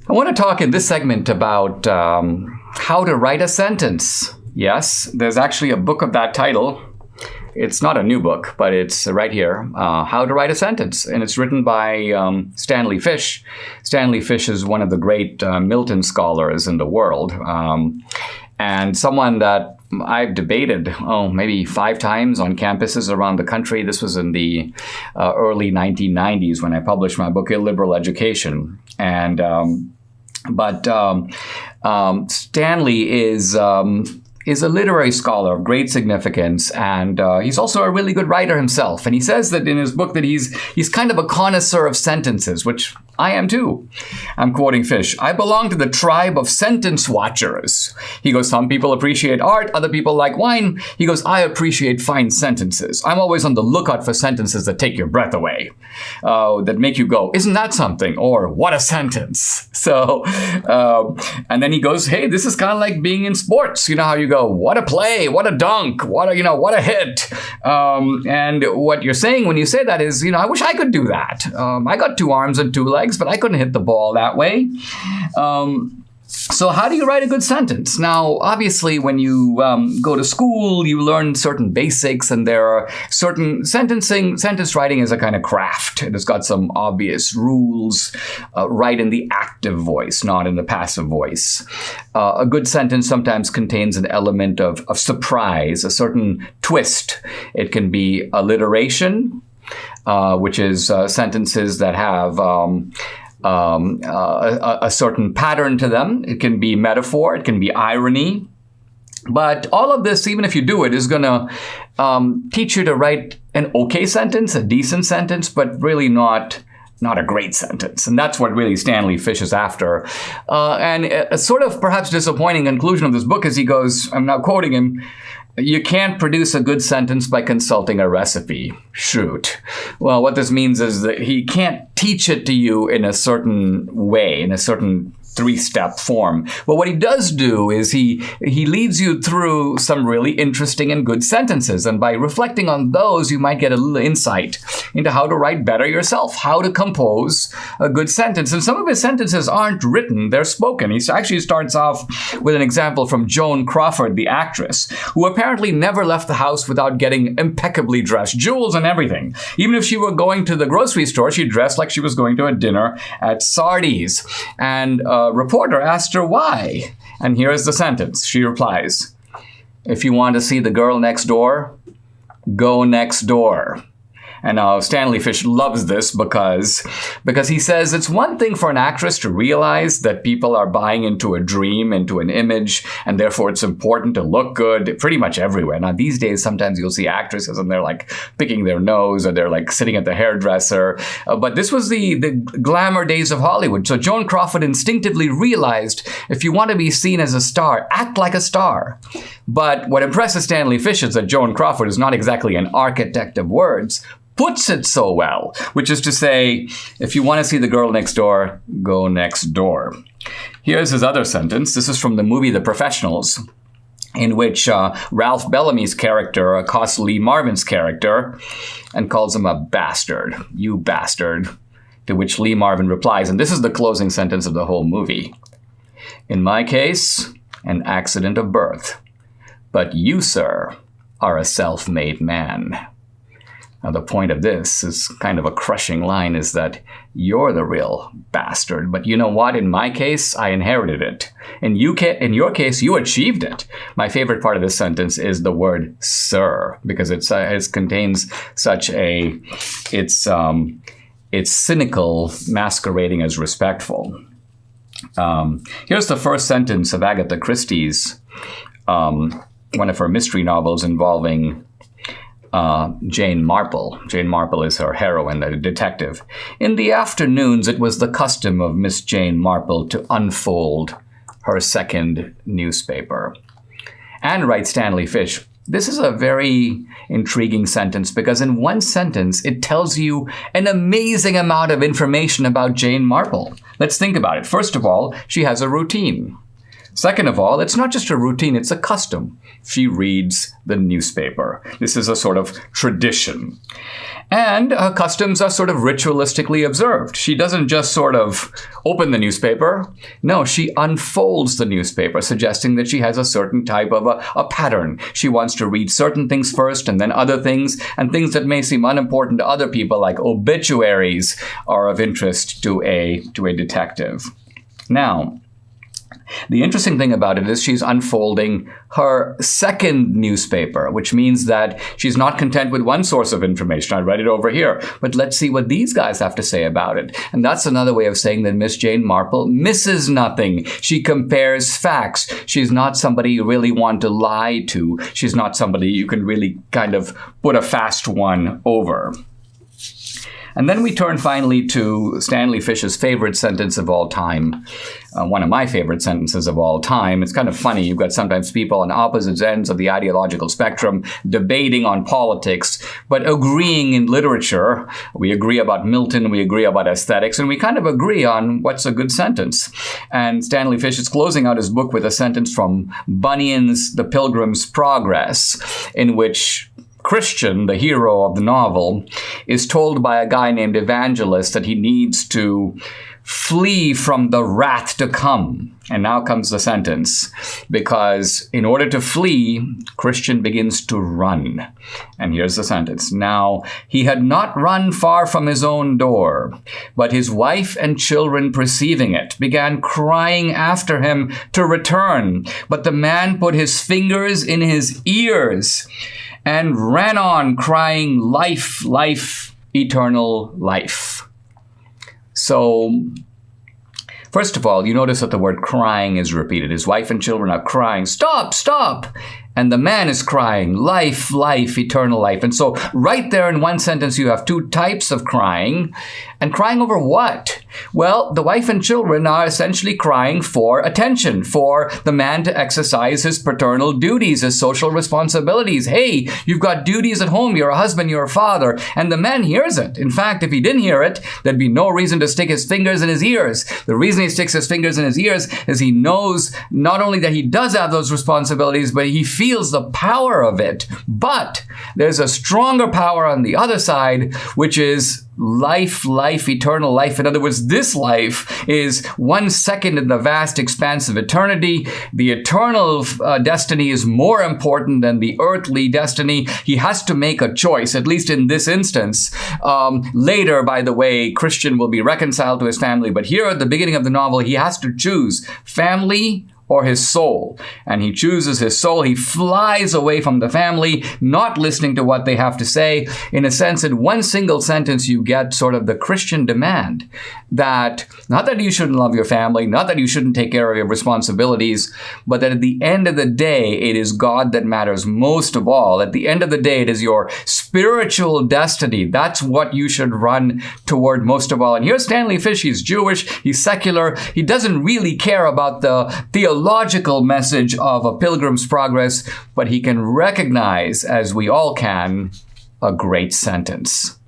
I want to talk in this segment about how to write a sentence. Yes, there's actually a book of that title. It's not a new book, but it's right here, How to Write a Sentence. And it's written by Stanley Fish. Stanley Fish is one of the great Milton scholars in the world, and someone that I've debated, maybe 5 times on campuses around the country. This was in the early 1990s when I published my book, Illiberal Education. And Stanley is a literary scholar of great significance, and he's also a really good writer himself. And he says that in his book that he's kind of a connoisseur of sentences, which I am too. I'm quoting Fish. I belong to the tribe of sentence watchers. He goes, some people appreciate art, other people like wine. He goes, I appreciate fine sentences. I'm always on the lookout for sentences that take your breath away, that make you go, isn't that something? Or what a sentence. So, and then he goes, hey, this is kind of like being in sports. You know how you go, what a play, what a dunk, what a hit. And what you're saying when you say that is, I wish I could do that. I got 2 arms and 2 legs, but I couldn't hit the ball that way. So how do you write a good sentence? Now, obviously, when you go to school, you learn certain basics, and there are certain sentence writing is a kind of craft. It has got some obvious rules. Write in the active voice, not in the passive voice. A good sentence sometimes contains an element of surprise, a certain twist. It can be alliteration, which is sentences that have a certain pattern to them. It can be metaphor, it can be irony. But all of this, even if you do it, is going to teach you to write an okay sentence, a decent sentence, but really not a great sentence. And that's what really Stanley Fish is after. And a sort of perhaps disappointing conclusion of this book is he goes, I'm now quoting him, you can't produce a good sentence by consulting a recipe. Shoot. Well, what this means is that he can't teach it to you in a certain way, in a certain 3-step form. But what he does do is he leads you through some really interesting and good sentences. And by reflecting on those, you might get a little insight into how to write better yourself, how to compose a good sentence. And some of his sentences aren't written, they're spoken. He actually starts off with an example from Joan Crawford, the actress, who apparently never left the house without getting impeccably dressed, jewels and everything. Even if she were going to the grocery store, she dressed like she was going to a dinner at Sardi's. And reporter asked her why. And here is the sentence. She replies, if you want to see the girl next door, go next door. And Stanley Fish loves this because he says it's one thing for an actress to realize that people are buying into a dream, into an image, and therefore it's important to look good pretty much everywhere. Now, these days, sometimes you'll see actresses and they're like picking their nose or they're like sitting at the hairdresser. But this was the glamour days of Hollywood. So Joan Crawford instinctively realized if you want to be seen as a star, act like a star. But what impresses Stanley Fish is that Joan Crawford is not exactly an architect of words, puts it so well, which is to say, if you want to see the girl next door, go next door. Here's his other sentence. This is from the movie The Professionals, in which Ralph Bellamy's character accosts Lee Marvin's character and calls him a bastard. You bastard. To which Lee Marvin replies, and this is the closing sentence of the whole movie. In my case, an accident of birth. But you, sir, are a self-made man. Now, the point of this is kind of a crushing line, is that you're the real bastard. But you know what? In my case, I inherited it. In your case, you achieved it. My favorite part of this sentence is the word sir, because it contains such a, it's cynical masquerading as respectful. Here's the first sentence of Agatha Christie's, one of her mystery novels involving Jane Marple. Jane Marple is her heroine, the detective. In the afternoons, it was the custom of Miss Jane Marple to unfold her second newspaper. And writes Stanley Fish, this is a very intriguing sentence because in one sentence, it tells you an amazing amount of information about Jane Marple. Let's think about it. First of all, she has a routine. Second of all, it's not just a routine, it's a custom. She reads the newspaper. This is a sort of tradition. And her customs are sort of ritualistically observed. She doesn't just sort of open the newspaper. No, she unfolds the newspaper, suggesting that she has a certain type of a pattern. She wants to read certain things first and then other things, and things that may seem unimportant to other people, like obituaries, are of interest to a detective. Now, the interesting thing about it is she's unfolding her second newspaper, which means that she's not content with one source of information. I read it over here, but let's see what these guys have to say about it. And that's another way of saying that Miss Jane Marple misses nothing. She compares facts. She's not somebody you really want to lie to. She's not somebody you can really kind of put a fast one over. And then we turn finally to Stanley Fish's favorite sentence of all time, one of my favorite sentences of all time. It's kind of funny. You've got sometimes people on opposite ends of the ideological spectrum debating on politics, but agreeing in literature. We agree about Milton, we agree about aesthetics, and we kind of agree on what's a good sentence. And Stanley Fish is closing out his book with a sentence from Bunyan's The Pilgrim's Progress, in which Christian, the hero of the novel, is told by a guy named Evangelist that he needs to flee from the wrath to come. And now comes the sentence, because in order to flee, Christian begins to run. And here's the sentence. Now, he had not run far from his own door, but his wife and children, perceiving it, began crying after him to return. But the man put his fingers in his ears and ran on, crying, life, life, eternal life. So, first of all, you notice that the word crying is repeated. His wife and children are crying, stop, stop. And the man is crying, life, life, eternal life. And so right there in one sentence, you have two types of crying. And crying over what? Well, the wife and children are essentially crying for attention, for the man to exercise his paternal duties, his social responsibilities. Hey, you've got duties at home. You're a husband, you're a father. And the man hears it. In fact, if he didn't hear it, there'd be no reason to stick his fingers in his ears. The reason he sticks his fingers in his ears is he knows not only that he does have those responsibilities, but he feels the power of it. But there's a stronger power on the other side, which is life, life, eternal life. In other words, this life is 1 second in the vast expanse of eternity. The eternal destiny is more important than the earthly destiny. He has to make a choice, at least in this instance. Later, by the way, Christian will be reconciled to his family. But here at the beginning of the novel, he has to choose family or his soul. And he chooses his soul. He flies away from the family, not listening to what they have to say. In a sense, in one single sentence, you get sort of the Christian demand that, not that you shouldn't love your family, not that you shouldn't take care of your responsibilities, but that at the end of the day, it is God that matters most of all. At the end of the day, it is your spiritual destiny. That's what you should run toward most of all. And here's Stanley Fish. He's Jewish. He's secular. He doesn't really care about the theological message of A Pilgrim's Progress, but he can recognize, as we all can, a great sentence.